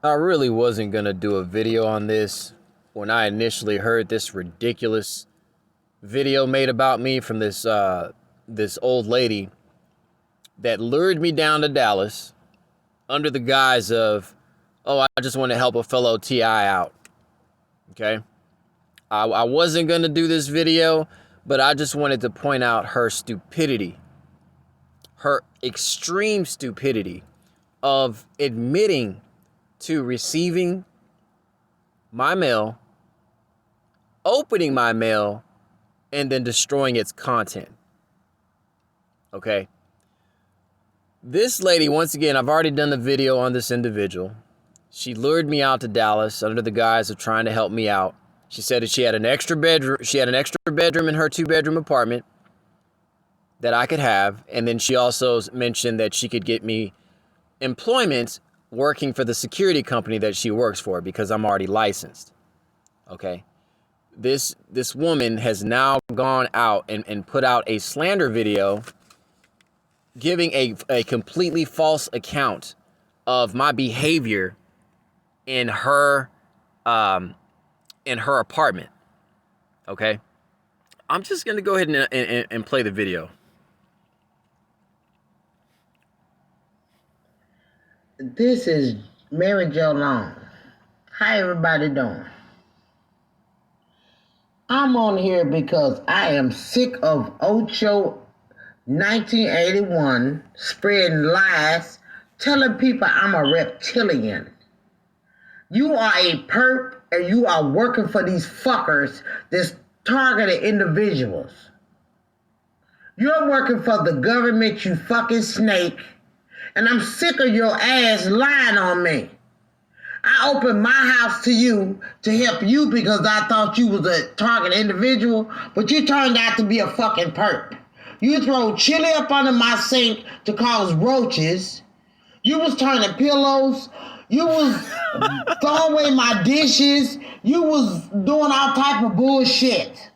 I really wasn't going to do a video on this when I initially heard this ridiculous video made about me from this old lady that lured me down to Dallas under the guise of, oh, I just want to help a fellow TI out. Okay? I wasn't going to do this video, but I just wanted to point out her stupidity, her extreme stupidity of admitting to receiving my mail, opening my mail, and then destroying its content. Okay? This lady, once again, I've already done the video on this individual. She lured me out to Dallas under the guise of trying to help me out. She said that she had an extra bedroom. She had an extra bedroom in her 2-bedroom apartment that I could have. And then she also mentioned that she could get me employment working for the security company that she works for because I'm already licensed. Okay. This woman has now gone out and put out a slander video giving a completely false account of my behavior in her apartment. Okay? I'm just going to go ahead and play the video. This is Mary Jo Long. How everybody doing? I'm on here because I am sick of Ocho 1981 spreading lies, telling people I'm a reptilian. You are a perp and you are working for these fuckers that's targeted individuals. You're working for the government, you fucking snake, and I'm sick of your ass lying on me. I opened my house to you to help you because I thought you was a target individual, but you turned out to be a fucking perp. You throw chili up under my sink to cause roaches. You was turning pillows. You was throwing away my dishes. You was doing all type of bullshit.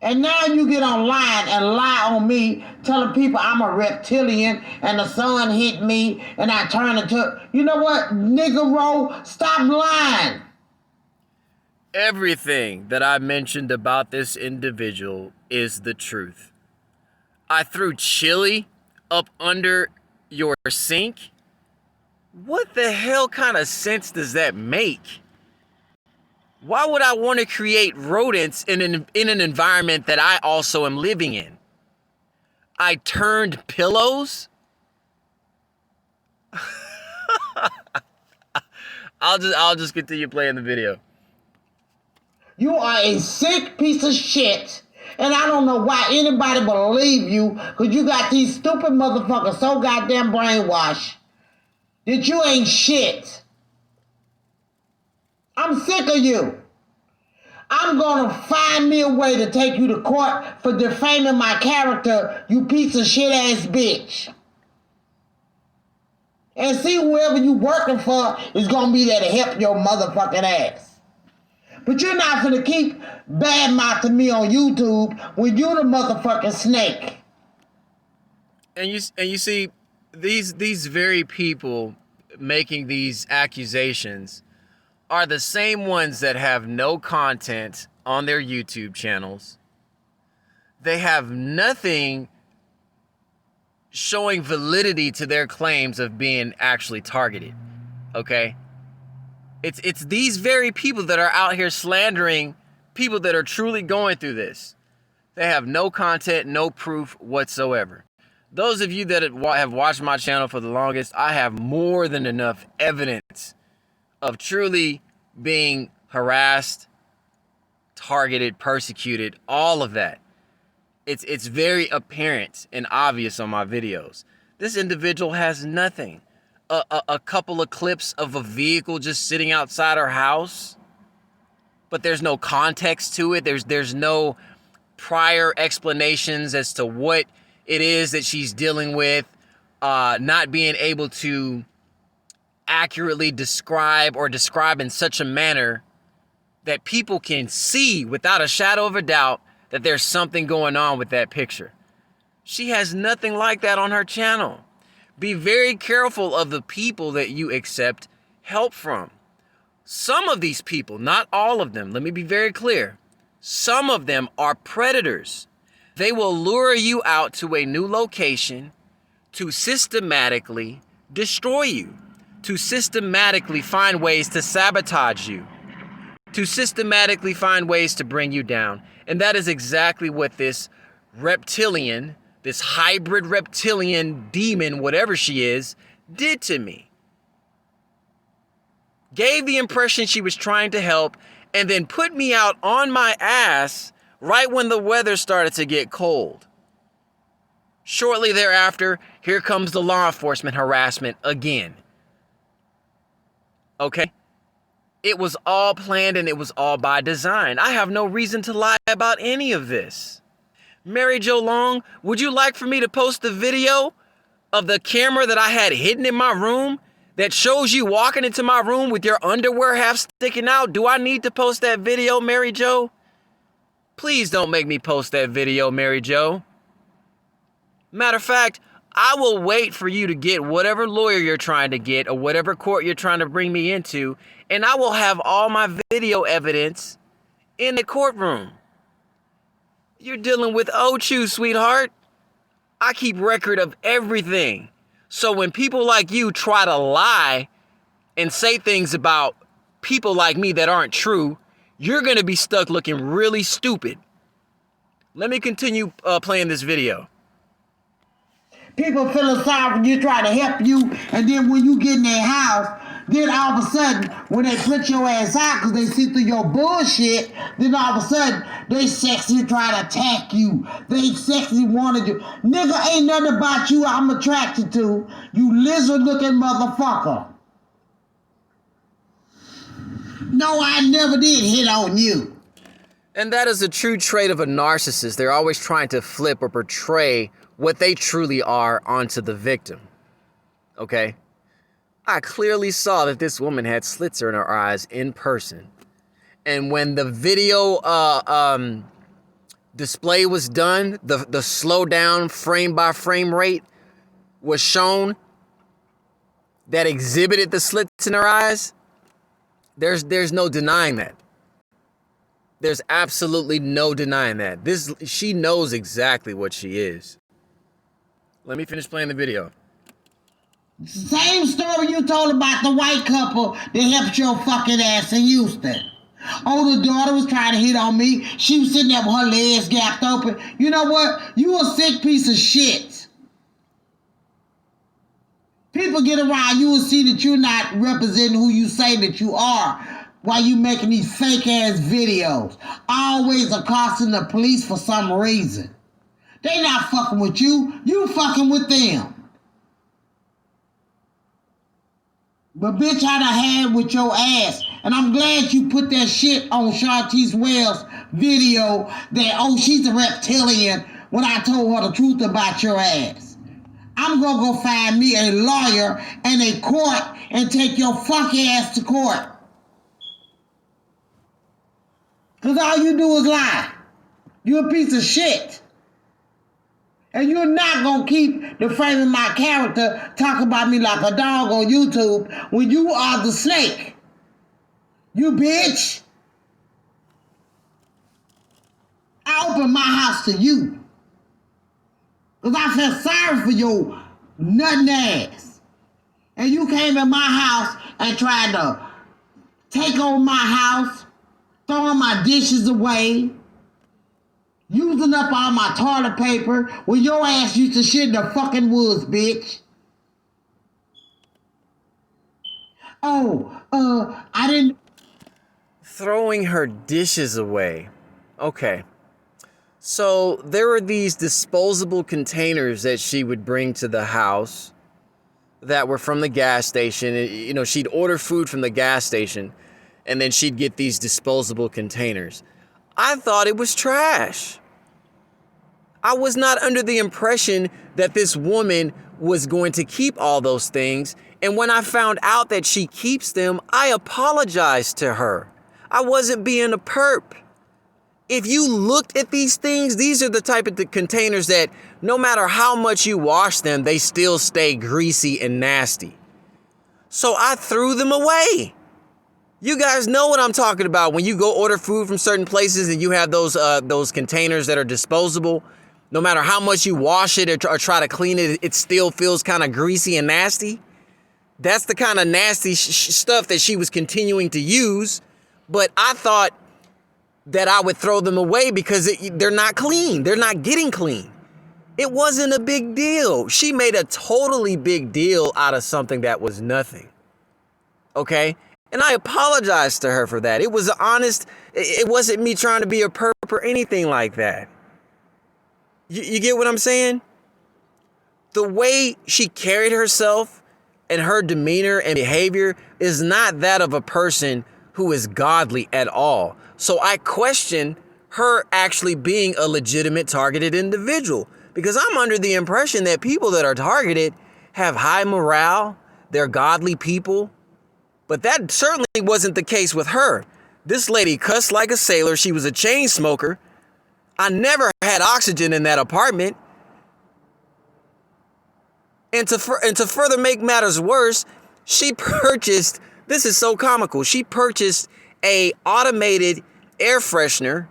And now you get online and lie on me, telling people I'm a reptilian and the sun hit me and I turned into... You know what, nigga, stop lying. Everything that I mentioned about this individual is the truth. I threw chili up under your sink? What the hell kind of sense does that make? Why would I want to create rodents in an environment that I also am living in? I turned pillows? I'll just continue playing the video. You are a sick piece of shit, and I don't know why anybody believe you, because you got these stupid motherfuckers so goddamn brainwashed that you ain't shit. I'm sick of you. I'm gonna find me a way to take you to court for defaming my character, you piece of shit ass bitch. And see whoever you working for is gonna be there to help your motherfucking ass. But you're not gonna keep badmouthing me on YouTube when you the motherfucking snake. And you see, these very people making these accusations are the same ones that have no content on their YouTube channels. They have nothing showing validity to their claims of being actually targeted. Okay? It's these very people that are out here slandering people that are truly going through this. They have no content, no proof whatsoever. Those of you that have watched my channel for the longest, I have more than enough evidence of truly being harassed, targeted, persecuted, all of that. It's very apparent and obvious on my videos. This individual has nothing. A couple of clips of a vehicle just sitting outside her house, but there's no context to it. There's no prior explanations as to what it is that she's dealing with, not being able to accurately describe in such a manner that people can see without a shadow of a doubt that there's something going on with that picture. She has nothing like that on her channel. Be very careful of the people that you accept help from. Some of these people, not all of them, let me be very clear. Some of them are predators. They will lure you out to a new location to systematically destroy you, to systematically find ways to sabotage you, to systematically find ways to bring you down. And that is exactly what this reptilian, this hybrid reptilian demon, whatever she is, did to me. Gave the impression she was trying to help, and then put me out on my ass right when the weather started to get cold. Shortly thereafter, here comes the law enforcement harassment again. Okay? It was all planned and it was all by design. I have no reason to lie about any of this. Mary Jo Long, would you like for me to post the video of the camera that I had hidden in my room that shows you walking into my room with your underwear half sticking out? Do I need to post that video, Mary Jo? Please don't make me post that video, Mary Jo. Matter of fact, I will wait for you to get whatever lawyer you're trying to get or whatever court you're trying to bring me into, and I will have all my video evidence in the courtroom. You're dealing with Ochu, sweetheart. I keep record of everything. So when people like you try to lie and say things about people like me that aren't true, you're going to be stuck looking really stupid. Let me continue playing this video. People feeling sorry for you, trying to help you, and then when you get in their house, then all of a sudden, when they put your ass out because they see through your bullshit, then all of a sudden, they sexy try to attack you. They sexy wanted you. Nigga, ain't nothing about you I'm attracted to. You lizard-looking motherfucker. No, I never did hit on you. And that is a true trait of a narcissist. They're always trying to flip or portray what they truly are onto the victim. Okay? I clearly saw that this woman had slits in her eyes in person. And when the video display was done, the slow down frame by frame rate was shown that exhibited the slits in her eyes, there's no denying that. There's absolutely no denying that. She knows exactly what she is. Let me finish playing the video. Same story you told about the white couple that helped your fucking ass in Houston. Oh, the daughter was trying to hit on me. She was sitting there with her legs gapped open. You know what? You a sick piece of shit. People get around you and see that you're not representing who you say that you are while you making these fake ass videos. Always accosting the police for some reason. They not fucking with you. You fucking with them. But bitch, I done had with your ass. And I'm glad you put that shit on Shantice Wells' video that, oh, she's a reptilian, when I told her the truth about your ass. I'm gonna go find me a lawyer and a court and take your fucking ass to court. Cause all you do is lie. You a piece of shit. And you're not gonna keep defaming my character, talk about me like a dog on YouTube when you are the snake. You bitch. I opened my house to you. Cause I felt sorry for your nutting ass. And you came in my house and tried to take over my house, throwing my dishes away, using up all my toilet paper when your ass used to shit in the fucking woods, bitch. Oh, I didn't... Throwing her dishes away. Okay. So there were these disposable containers that she would bring to the house that were from the gas station. You know, she'd order food from the gas station and then she'd get these disposable containers. I thought it was trash. I was not under the impression that this woman was going to keep all those things. And when I found out that she keeps them, I apologized to her. I wasn't being a perp. If you looked at these things, these are the type of containers that no matter how much you wash them, they still stay greasy and nasty. So I threw them away. You guys know what I'm talking about. When you go order food from certain places and you have those containers that are disposable, no matter how much you wash it or try to clean it, it still feels kind of greasy and nasty. That's the kind of nasty stuff that she was continuing to use. But I thought that I would throw them away because they're not clean. They're not getting clean. It wasn't a big deal. She made a totally big deal out of something that was nothing. Okay? And I apologized to her for that. It was honest. It wasn't me trying to be a perp or anything like that. You get what I'm saying? The way she carried herself and her demeanor and behavior is not that of a person who is godly at all. So I question her actually being a legitimate targeted individual, because I'm under the impression that people that are targeted have high morale, they're godly people. But that certainly wasn't the case with her. This lady cussed like a sailor. She was a chain smoker. I never had oxygen in that apartment. And to further make matters worse, she purchased, this is so comical, she purchased a automated air freshener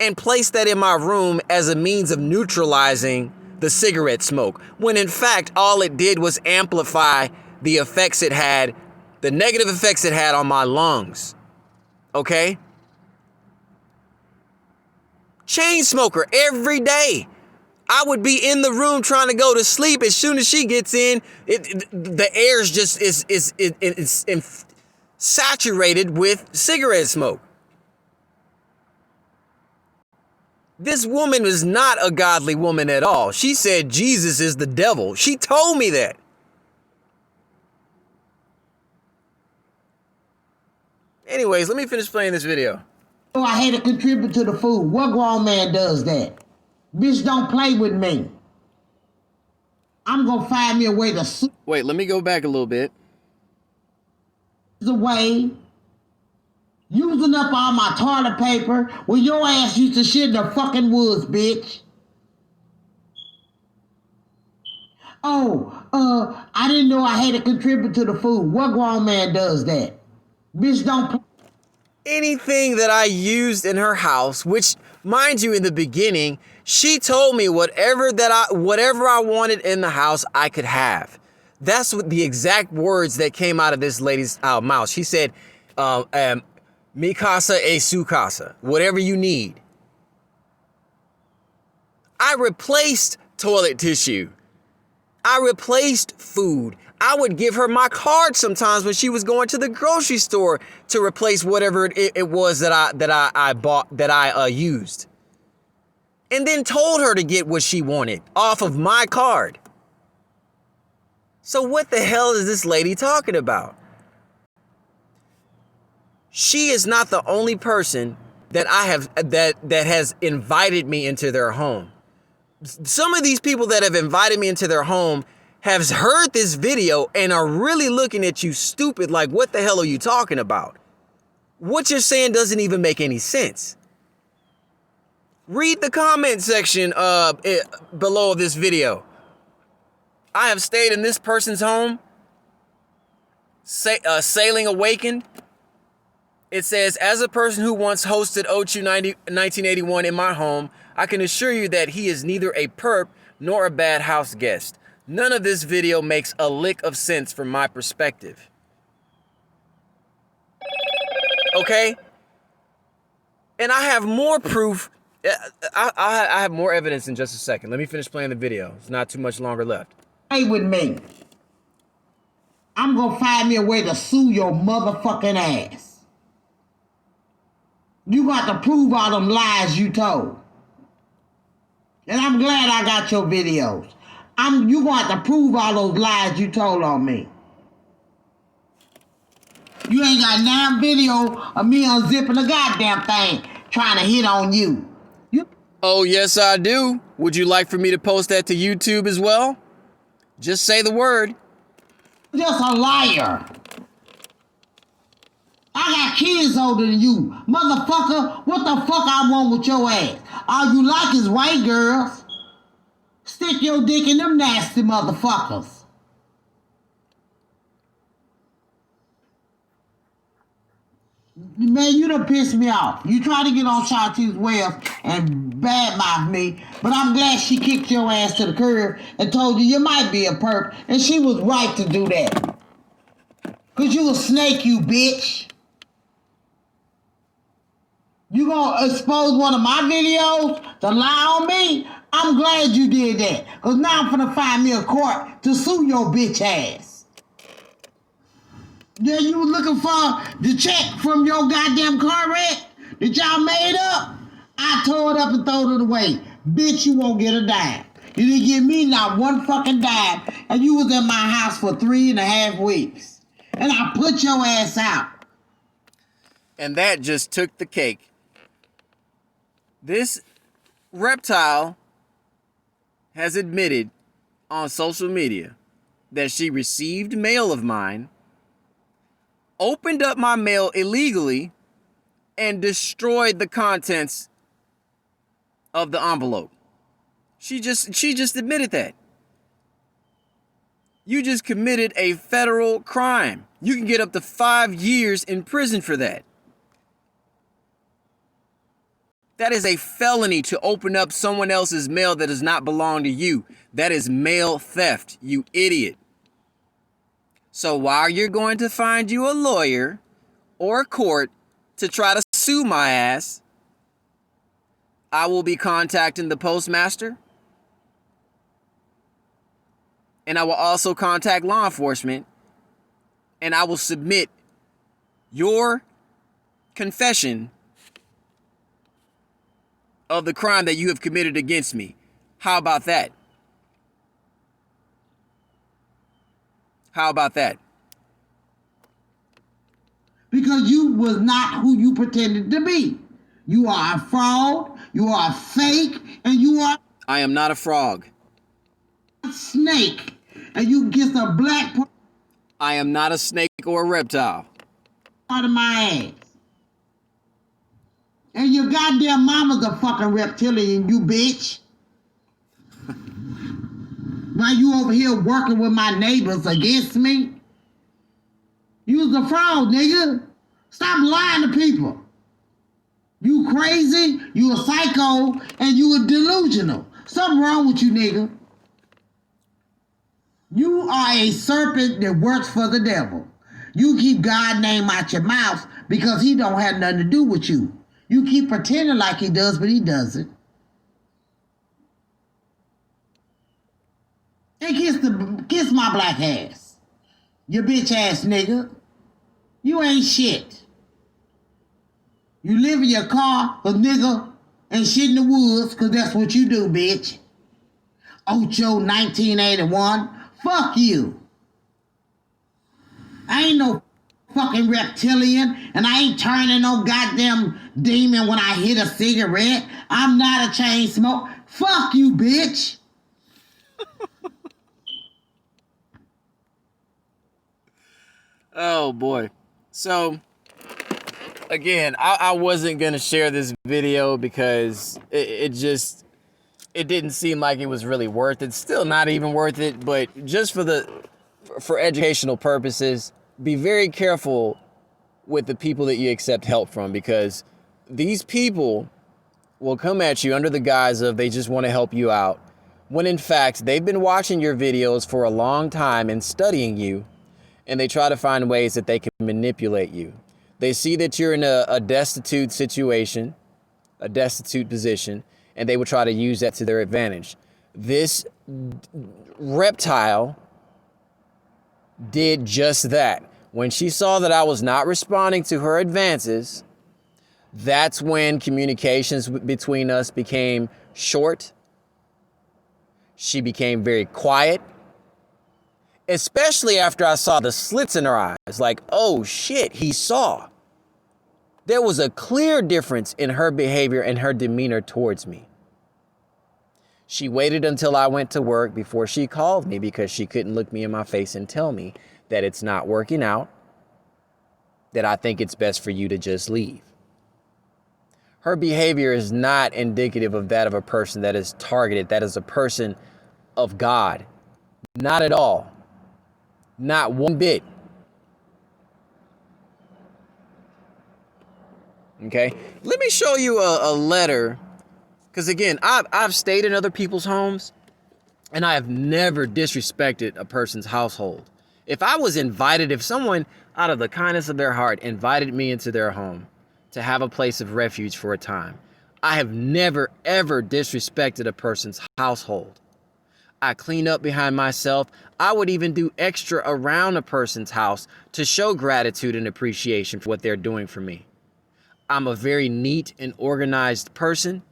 and placed that in my room as a means of neutralizing the cigarette smoke, when in fact all it did was amplify the effects it had, the negative effects it had on my lungs. Okay? Chain smoker every day. I would be in the room trying to go to sleep. As soon as she gets in, the air is just is saturated with cigarette smoke. This woman was not a godly woman at all. She said Jesus is the devil. She told me that. Anyways, let me finish playing this video. Oh, I hate to contribute to the food. What grown man does that? Bitch, don't play with me. I'm gonna find me a way to Wait, let me go back a little bit. Away. Using up all my toilet paper when your ass used to shit in the fucking woods, bitch. Oh, I didn't know I had to contribute to the food. What grown man does that? Bitch, don't play. Anything that I used in her house, which, mind you, in the beginning, she told me whatever I wanted in the house, I could have. That's what the exact words that came out of this lady's mouth. She said, mi casa es su casa, whatever you need. I replaced toilet tissue. I replaced food. I would give her my card sometimes when she was going to the grocery store to replace whatever it was that I bought, that I used. And then told her to get what she wanted off of my card. So what the hell is this lady talking about? She is not the only person that I have that has invited me into their home. Some of these people that have invited me into their home have heard this video and are really looking at you stupid, like, what the hell are you talking about? What you're saying doesn't even make any sense. Read the comment section below this video. I have stayed in this person's home. Sailing Awakened. It says, as a person who once hosted O2 1981 in my home, I can assure you that he is neither a perp nor a bad house guest. None of this video makes a lick of sense from my perspective. Okay? And I have more proof. I have more evidence in just a second. Let me finish playing the video. There's not too much longer left. Play with me. I'm gonna find me a way to sue your motherfucking ass. You got to prove all them lies you told. And I'm glad I got your videos. You gonna have to prove all those lies you told on me. You ain't got damn video of me unzipping a goddamn thing trying to hit on you. Oh, yes, I do. Would you like for me to post that to YouTube as well? Just say the word. Just a liar. I got kids older than you. Motherfucker, what the fuck I want with your ass? All you like is white girls. Stick your dick in them nasty motherfuckers. Man, you done pissed me off. You tried to get on Shanti's Wells and badmouth me, but I'm glad she kicked your ass to the curb and told you might be a perp, and she was right to do that. Cause you a snake, you bitch. You gonna expose one of my videos to lie on me? I'm glad you did that. Cause now I'm finna find me a court to sue your bitch ass. Yeah, you was looking for the check from your goddamn car wreck that y'all made up? I tore it up and threw it away. Bitch, you won't get a dime. You didn't give me not one fucking dime, and you was in my house for 3.5 weeks. And I put your ass out. And that just took the cake. This reptile has admitted on social media that she received mail of mine, opened up my mail illegally, and destroyed the contents of the envelope. She just admitted that. You just committed a federal crime. You can get up to 5 years in prison for that. That is a felony to open up someone else's mail that does not belong to you. That is mail theft, you idiot. So while you're going to find you a lawyer or a court to try to sue my ass, I will be contacting the postmaster, and I will also contact law enforcement, and I will submit your confession of the crime that you have committed against me. How about that? How about that? Because you was not who you pretended to be. You are a fraud, you are fake, and you are I am not a frog. a snake. And you get a black I am not a snake or a reptile. part of my ass. And your goddamn mama's a fucking reptilian, you bitch. While you over here working with my neighbors against me? You was a fraud, nigga. Stop lying to people. You crazy, you a psycho, and you a delusional. Something wrong with you, nigga. You are a serpent that works for the devil. You keep God's name out your mouth because he don't have nothing to do with you. You keep pretending like he does, but he doesn't. And kiss my black ass. You bitch ass nigga. You ain't shit. You live in your car, a nigga, and shit in the woods, cause that's what you do, bitch. Ocho 1981. Fuck you. I ain't no fucking reptilian, and I ain't turning no goddamn demon when I hit a cigarette. I'm not a chain smoker. Fuck you, bitch. Oh boy. So again, I wasn't gonna share this video because it didn't seem like it was really worth it. Still not even worth it, but just for educational purposes, be very careful with the people that you accept help from, because these people will come at you under the guise of they just want to help you out, when in fact they've been watching your videos for a long time and studying you, and they try to find ways that they can manipulate you. They see that you're in a destitute situation, a destitute position, and they will try to use that to their advantage. This reptile did just that. When she saw that I was not responding to her advances, that's when communications between us became short. She became very quiet, especially after I saw the slits in her eyes. Like, oh shit, he saw. There was a clear difference in her behavior and her demeanor towards me. She waited until I went to work before she called me, because she couldn't look me in my face and tell me that it's not working out, that I think it's best for you to just leave. Her behavior is not indicative of that of a person that is targeted. That is a person of God. Not at all. Not one bit. Okay? Let me show you a letter. Because again, I've stayed in other people's homes, and I have never disrespected a person's household. If I was invited, if someone out of the kindness of their heart invited me into their home to have a place of refuge for a time, I have never, ever disrespected a person's household. I clean up behind myself. I would even do extra around a person's house to show gratitude and appreciation for what they're doing for me. I'm a very neat and organized person.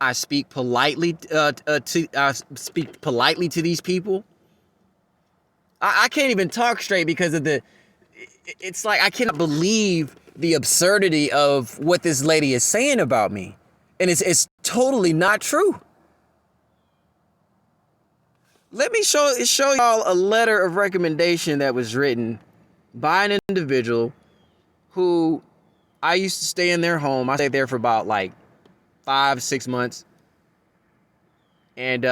I speak politely to these people. I can't even talk straight because of it's like I cannot believe the absurdity of what this lady is saying about me. And it's totally not true. Let me show y'all a letter of recommendation that was written by an individual who I used to stay in their home. I stayed there for about like 5-6 months. And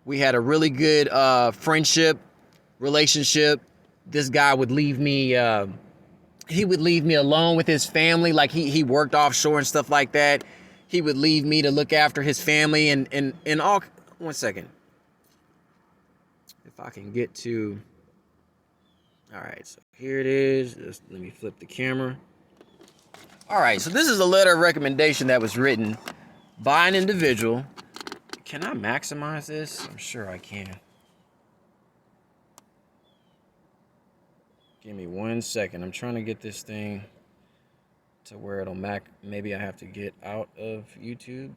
we had a really good friendship, relationship. This guy would leave me, he would leave me alone with his family. Like he worked offshore and stuff like that. He would leave me to look after his family and all. One second. If I can get to, all right, so here it is. Just let me flip the camera. All right, so this is a letter of recommendation that was written by an individual. Can I maximize this? I'm sure I can. Give me 1 second. I'm trying to get this thing to where it'll maybe I have to get out of YouTube.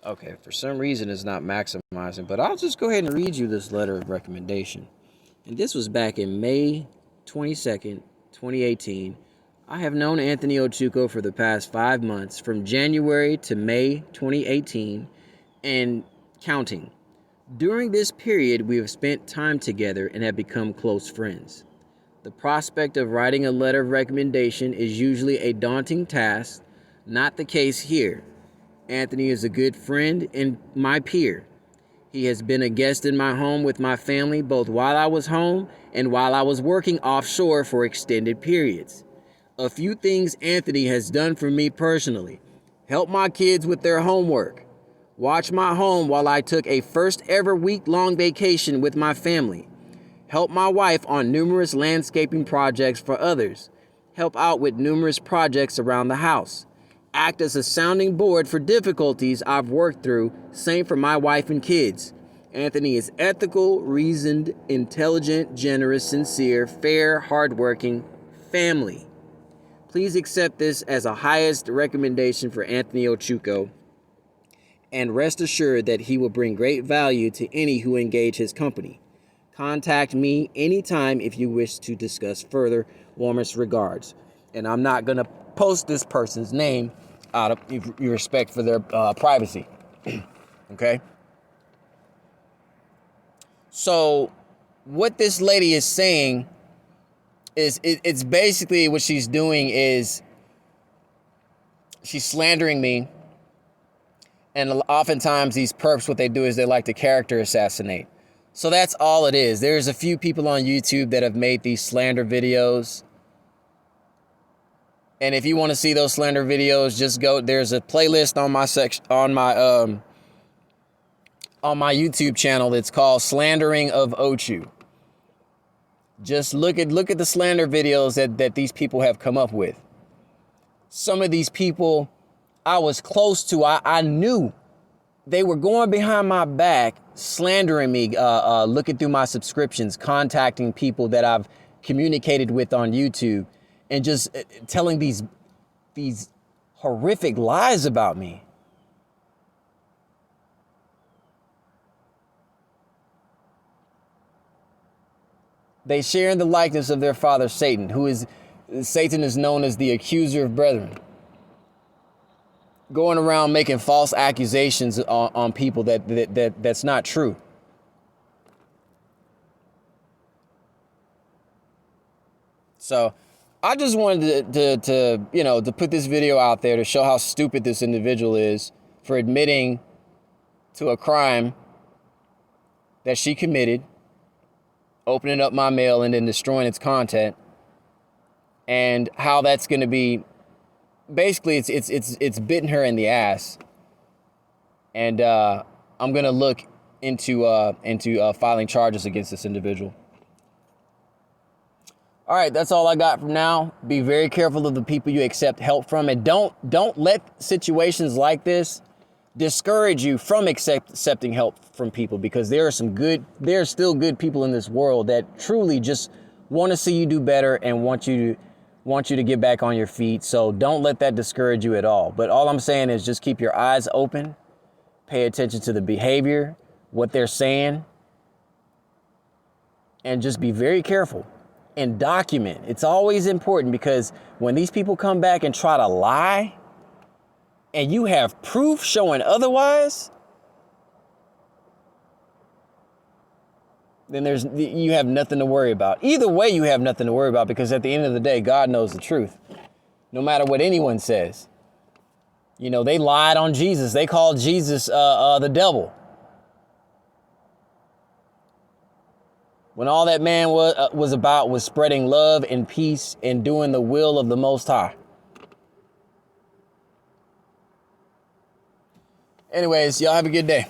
Okay, for some reason it's not maximizing, but I'll just go ahead and read you this letter of recommendation. And this was back in May 22nd, 2018. I have known Anthony Ochuko for the past 5 months, from January to May 2018, and counting. During this period, we have spent time together and have become close friends. The prospect of writing a letter of recommendation is usually a daunting task. Not the case here. Anthony is a good friend and my peer. He has been a guest in my home with my family both while I was home and while I was working offshore for extended periods. A few things Anthony has done for me personally: help my kids with their homework, watch my home while I took a first ever week-long vacation with my family, help my wife on numerous landscaping projects for others, help out with numerous projects around the house, act as a sounding board for difficulties I've worked through, same for my wife and kids. Anthony is ethical, reasoned, intelligent, generous, sincere, fair, hardworking, family. Please accept this as a highest recommendation for Anthony Ochuko, and rest assured that he will bring great value to any who engage his company. Contact me anytime if you wish to discuss further. Warmest regards. And I'm not going to post this person's name out of respect for their privacy. Okay? So what this lady is saying is it's basically what she's doing is she's slandering me. And oftentimes these perps, what they do is they like to character assassinate. So that's all it is. There's a few people on YouTube that have made these slander videos. And if you want to see those slander videos, just go. There's a playlist on my on my YouTube channel that's called Slandering of Ochu. Just look at the slander videos that these people have come up with. Some of these people I was close to, I knew they were going behind my back, slandering me, looking through my subscriptions, contacting people that I've communicated with on YouTube, and just telling these horrific lies about me. They share in the likeness of their father Satan, Satan is known as the accuser of brethren. Going around making false accusations on people that's not true. So I just wanted to put this video out there to show how stupid this individual is for admitting to a crime that she committed, opening up my mail and then destroying its content, and how that's going to be basically it's bitten her in the ass. And I'm going to look into filing charges against this individual. All right, that's all I got for now. Be very careful of the people you accept help from, and don't let situations like this discourage you from accepting help from people, because there are still good people in this world that truly just want to see you do better and want you to get back on your feet. So don't let that discourage you at all. But all I'm saying is just keep your eyes open, pay attention to the behavior, what they're saying, and just be very careful. And document. It's always important, because when these people come back and try to lie and you have proof showing otherwise, then you have nothing to worry about. Either way, you have nothing to worry about, because at the end of the day, God knows the truth. No matter what anyone says. You know, they lied on Jesus. They called Jesus the devil. When all that man was about was spreading love and peace and doing the will of the Most High. Anyways, y'all have a good day.